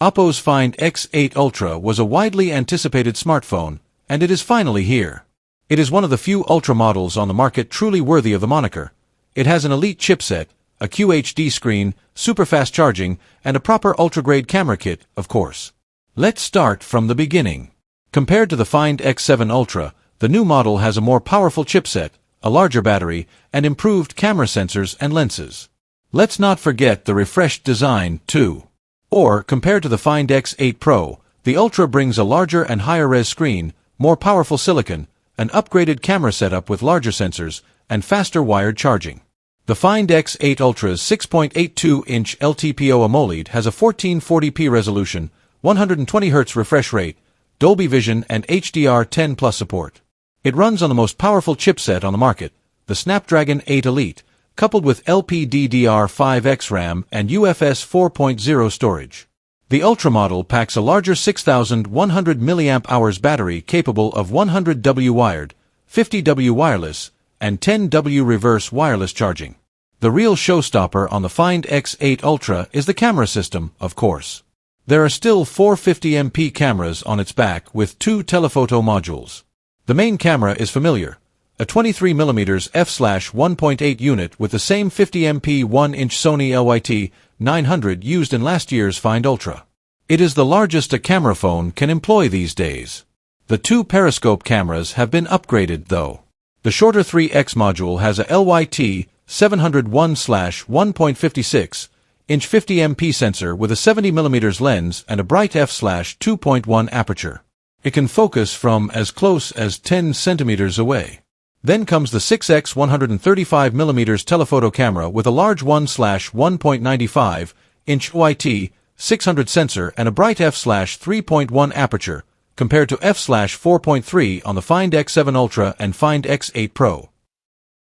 Oppo's Find X8 Ultra was a widely anticipated smartphone, and it is finally here. It is one of the few Ultra models on the market truly worthy of the moniker. It has an elite chipset, a QHD screen, super-fast charging, and a proper ultra-grade camera kit, of course. Let's start from the beginning. Compared to the Find X7 Ultra, the new model has a more powerful chipset, a larger battery, and improved camera sensors and lenses. Let's not forget the refreshed design, too. Or, compared to the Find X8 Pro, the Ultra brings a larger and higher-res screen, more powerful silicon, an upgraded camera setup with larger sensors, and faster wired charging. The Find X8 Ultra's 6.82-inch LTPO AMOLED has a 1440p resolution, 120Hz refresh rate, Dolby Vision, and HDR10 Plus support. It runs on the most powerful chipset on the market, the Snapdragon 8 Elite, coupled with LPDDR5X RAM and UFS 4.0 storage. The Ultra model packs a larger 6,100 mAh battery capable of 100W wired, 50W wireless, and 10W reverse wireless charging. The real showstopper on the Find X8 Ultra is the camera system, of course. There are still 450MP cameras on its back with 2 telephoto modules. The main camera is familiar, a 23mm f/1.8 unit with the same 50MP 1-inch Sony LYT-900 used in last year's Find Ultra. It is the largest a camera phone can employ these days. The 2 periscope cameras have been upgraded, though. The shorter 3X module has a LYT-701/1.56-inch 50MP sensor with a 70mm lens and a bright f/2.1 aperture. It can focus from as close as 10 centimeters away. Then comes the 6X 135mm telephoto camera with a large 1/1.95-inch YT-600 sensor and a bright f/3.1 aperture, compared to f/4.3 on the Find X7 Ultra and Find X8 Pro.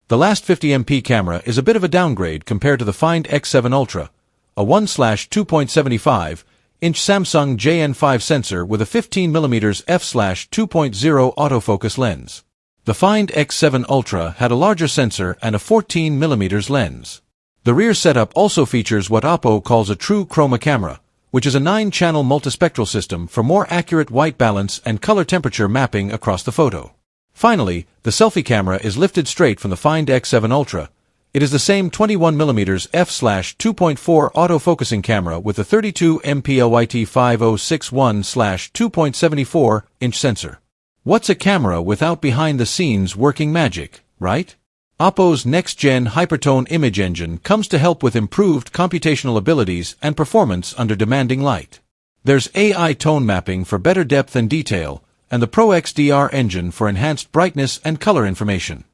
The last 50MP camera is a bit of a downgrade compared to the Find X7 Ultra, a 1/2.75-inch Samsung JN5 sensor with a 15mm f/2.0 autofocus lens. The Find X7 Ultra had a larger sensor and a 14mm lens. The rear setup also features what Oppo calls a true chroma camera, which is a 9-channel multispectral system for more accurate white balance and color temperature mapping across the photo. Finally, the selfie camera is lifted straight from the Find X7 Ultra. It is the same 21mm f/2.4 autofocusing camera with a 32MP LYT-5061/2.74-inch sensor. What's a camera without behind-the-scenes working magic, right? Oppo's next-gen Hypertone image engine comes to help with improved computational abilities and performance under demanding light. There's AI tone mapping for better depth and detail, and the Pro XDR engine for enhanced brightness and color information.